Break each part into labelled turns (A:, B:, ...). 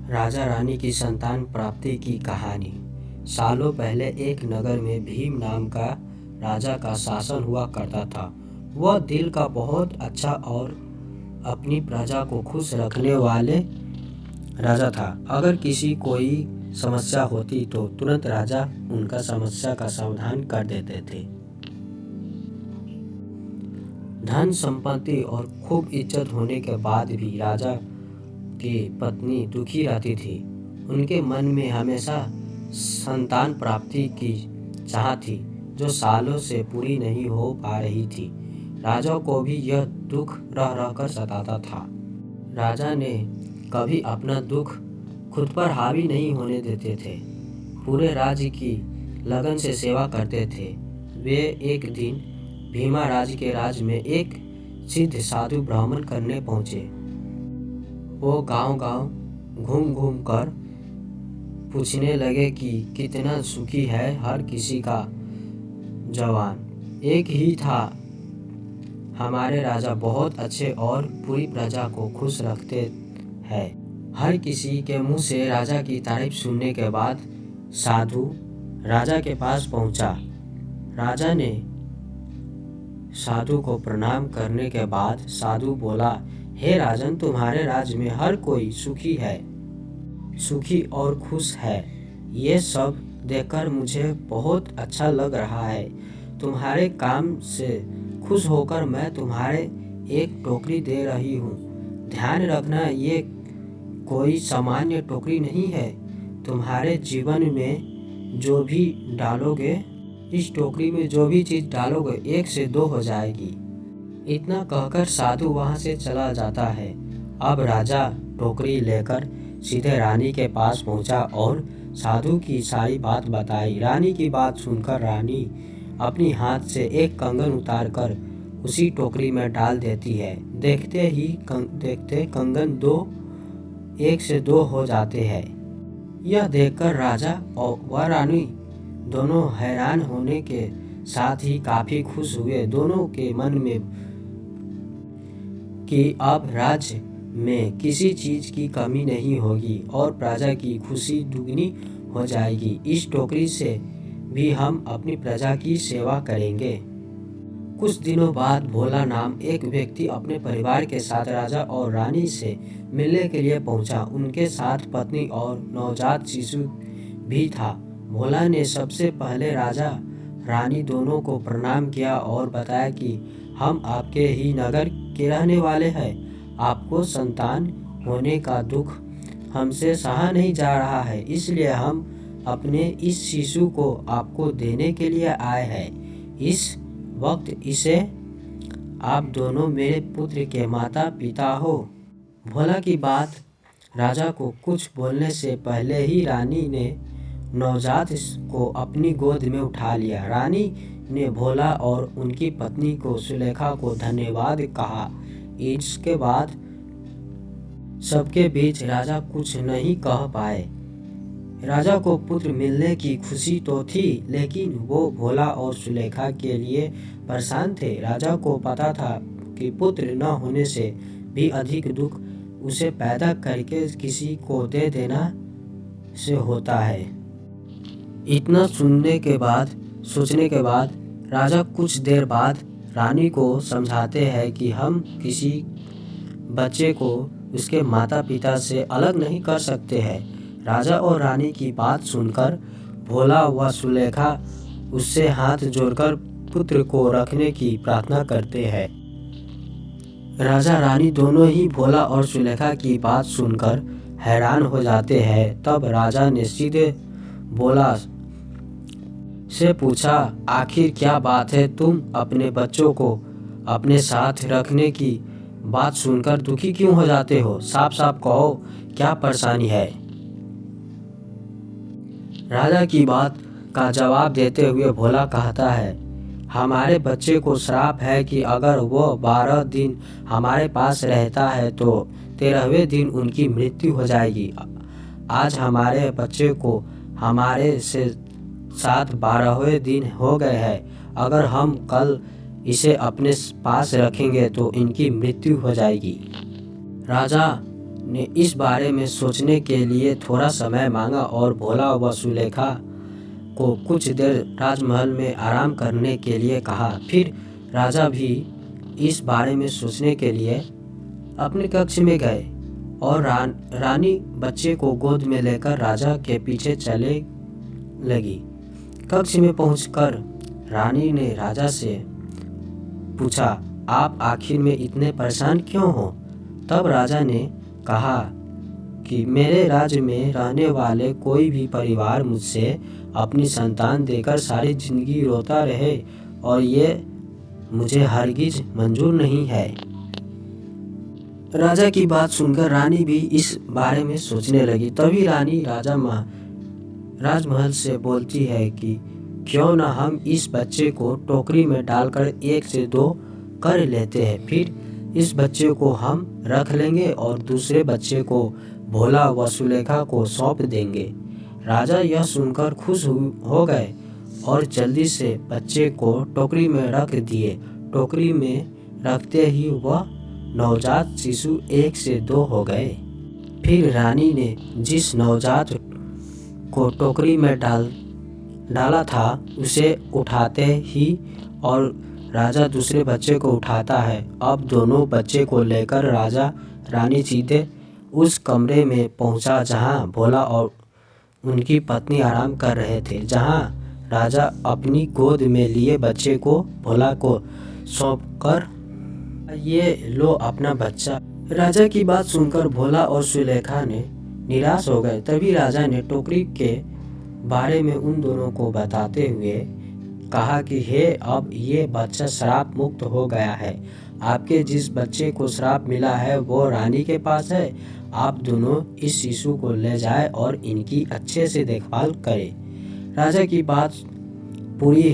A: राजा रानी की संतान प्राप्ति की कहानी। सालों पहले एक नगर में भीम नाम का राजा का शासन हुआ करता था। वह दिल का बहुत अच्छा और अपनी प्रजा को खुश रखने वाले राजा था। अगर किसी कोई समस्या होती तो तुरंत राजा उनका समस्या का समाधान कर देते थे। धन संपत्ति और खूब इज्जत होने के बाद भी राजा की पत्नी दुखी रहती थी। उनके मन में हमेशा संतान प्राप्ति की चाह थी, जो सालों से पूरी नहीं हो पा रही थी। राजा को भी यह दुख रह रहकर सताता था। राजा ने कभी अपना दुख खुद पर हावी नहीं होने देते थे। पूरे राज्य की लगन से सेवा करते थे। वे एक दिन भीमाराज के राज्य में एक सिद्ध साधु भ्रमण करने पहुंचे। वो गांव-गांव घूम-घूम कर पूछने लगे कि कितना सुखी है हर किसी का जवान एक ही था। हमारे राजा बहुत अच्छे और पूरी प्रजा को खुश रखते हैं। हर किसी के मुंह से राजा की तारीफ सुनने के बाद साधु राजा के पास पहुंचा। राजा ने साधु को प्रणाम करने के बाद साधु बोला, हे राजन, तुम्हारे राज्य में हर कोई सुखी और खुश है। ये सब देखकर मुझे बहुत अच्छा लग रहा है। तुम्हारे काम से खुश होकर मैं तुम्हारे एक टोकरी दे रही हूँ। ध्यान रखना, ये कोई सामान्य टोकरी नहीं है। तुम्हारे जीवन में जो भी डालोगे, इस टोकरी में जो भी चीज़ डालोगे 1 से 2 हो जाएगी। इतना कहकर साधु वहाँ से चला जाता है। अब राजा टोकरी लेकर सीधे रानी के पास पहुँचा और साधु की सारी बात बताई। रानी की बात सुनकर रानी अपनी हाथ से एक कंगन उतारकर उसी टोकरी में डाल देती है। देखते ही कंगन 1 से 2 हो जाते हैं। यह देखकर राजा और वह रानी दोनों हैरान होने के साथ ही काफी खुश हुए। दोनों के मन में कि अब राज्य में किसी चीज की कमी नहीं होगी और प्रजा की खुशी दुगनी हो जाएगी। इस टोकरी से भी हम अपनी प्रजा की सेवा करेंगे। कुछ दिनों बाद भोला नाम एक व्यक्ति अपने परिवार के साथ राजा और रानी से मिलने के लिए पहुंचा। उनके साथ पत्नी और नवजात शिशु भी था। भोला ने सबसे पहले राजा रानी दोनों को प्रणाम किया और बताया कि हम आपके ही नगर के रहने वाले हैं। आपको संतान होने का दुख हमसे सहा नहीं जा रहा है, इसलिए हम अपने इस शिशु को आपको देने के लिए आए हैं। इस वक्त इसे आप दोनों मेरे पुत्र के माता पिता हो। भोला की बात राजा को कुछ बोलने से पहले ही रानी ने नवजात को अपनी गोद में उठा लिया। रानी ने भोला और उनकी पत्नी को सुलेखा को धन्यवाद कहा। इसके बाद सबके बीच राजा कुछ नहीं कह पाए। राजा को पुत्र मिलने की खुशी तो थी, लेकिन वो भोला और सुलेखा के लिए परेशान थे। राजा को पता था कि पुत्र न होने से भी अधिक दुख उसे पैदा करके किसी को दे देना से होता है। इतना सोचने के बाद राजा कुछ देर बाद रानी को समझाते हैं कि हम किसी बच्चे को उसके माता पिता से अलग नहीं कर सकते हैं। राजा और रानी की बात सुनकर भोला व सुलेखा उससे हाथ जोड़कर पुत्र को रखने की प्रार्थना करते हैं। राजा रानी दोनों ही भोला और सुलेखा की बात सुनकर हैरान हो जाते हैं। तब राजा ने सीधे भोला से पूछा, आखिर क्या बात है? तुम अपने बच्चों को अपने साथ रखने की बात सुनकर दुखी क्यों हो जाते हो? साफ साफ कहो, क्या परेशानी है? राजा की बात का जवाब देते हुए भोला कहता है, हमारे बच्चे को श्राप है कि अगर वो 12 दिन हमारे पास रहता है तो 13वें दिन उनकी मृत्यु हो जाएगी। आज हमारे बच्चे को हमारे से साथ 12वें दिन हो गए हैं। अगर हम कल इसे अपने पास रखेंगे तो इनकी मृत्यु हो जाएगी। राजा ने इस बारे में सोचने के लिए थोड़ा समय मांगा और भोला व सुलेखा को कुछ देर राजमहल में आराम करने के लिए कहा। फिर राजा भी इस बारे में सोचने के लिए अपने कक्ष में गए और रानी बच्चे को गोद में लेकर राजा के पीछे चले लगी। कक्ष में पहुंचकर रानी ने राजा से पूछा, आप आखिर में इतने परेशान क्यों हो? तब राजा ने कहा कि मेरे राज्य में रहने वाले कोई भी परिवार मुझसे अपनी संतान देकर सारी जिंदगी रोता रहे और ये मुझे हरगिज मंजूर नहीं है। राजा की बात सुनकर रानी भी इस बारे में सोचने लगी। तभी रानी राजमहल से बोलती है कि क्यों ना हम इस बच्चे को टोकरी में डालकर 1 से 2 कर लेते हैं। फिर इस बच्चे को हम रख लेंगे और दूसरे बच्चे को भोला व सुलेखा को सौंप देंगे। राजा यह सुनकर खुश हो गए और जल्दी से बच्चे को टोकरी में रख दिए। टोकरी में रखते ही वह नवजात शिशु 1 से 2 हो गए। फिर रानी ने जिस नवजात को टोकरी में डाला था उसे उठाते ही और राजा दूसरे बच्चे को उठाता है। अब दोनों बच्चे को लेकर राजा रानी सीधे उस कमरे में पहुंचा जहां भोला और उनकी पत्नी आराम कर रहे थे। जहां राजा अपनी गोद में लिए बच्चे को भोला को सौंपकर, ये लो अपना बच्चा। राजा की बात सुनकर भोला और सुलेखा ने निराश हो गए। तभी राजा ने टोकरी के बारे में उन दोनों को बताते हुए कहा कि हे, अब ये बच्चा श्राप मुक्त हो गया है। आपके जिस बच्चे को श्राप मिला है वो रानी के पास है। आप दोनों इस शिशु को ले जाएं और इनकी अच्छे से देखभाल करें। राजा की बात पूरी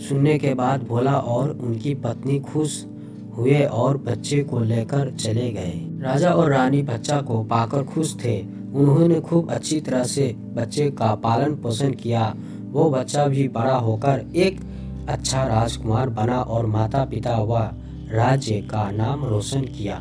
A: सुनने के बाद भोला और उनकी पत्नी खुश हुए और बच्चे को लेकर चले गए। राजा और रानी बच्चा को पाकर खुश थे। उन्होंने खूब अच्छी तरह से बच्चे का पालन पोषण किया। वो बच्चा भी बड़ा होकर एक अच्छा राजकुमार बना और माता पिता व राज्य का नाम रोशन किया।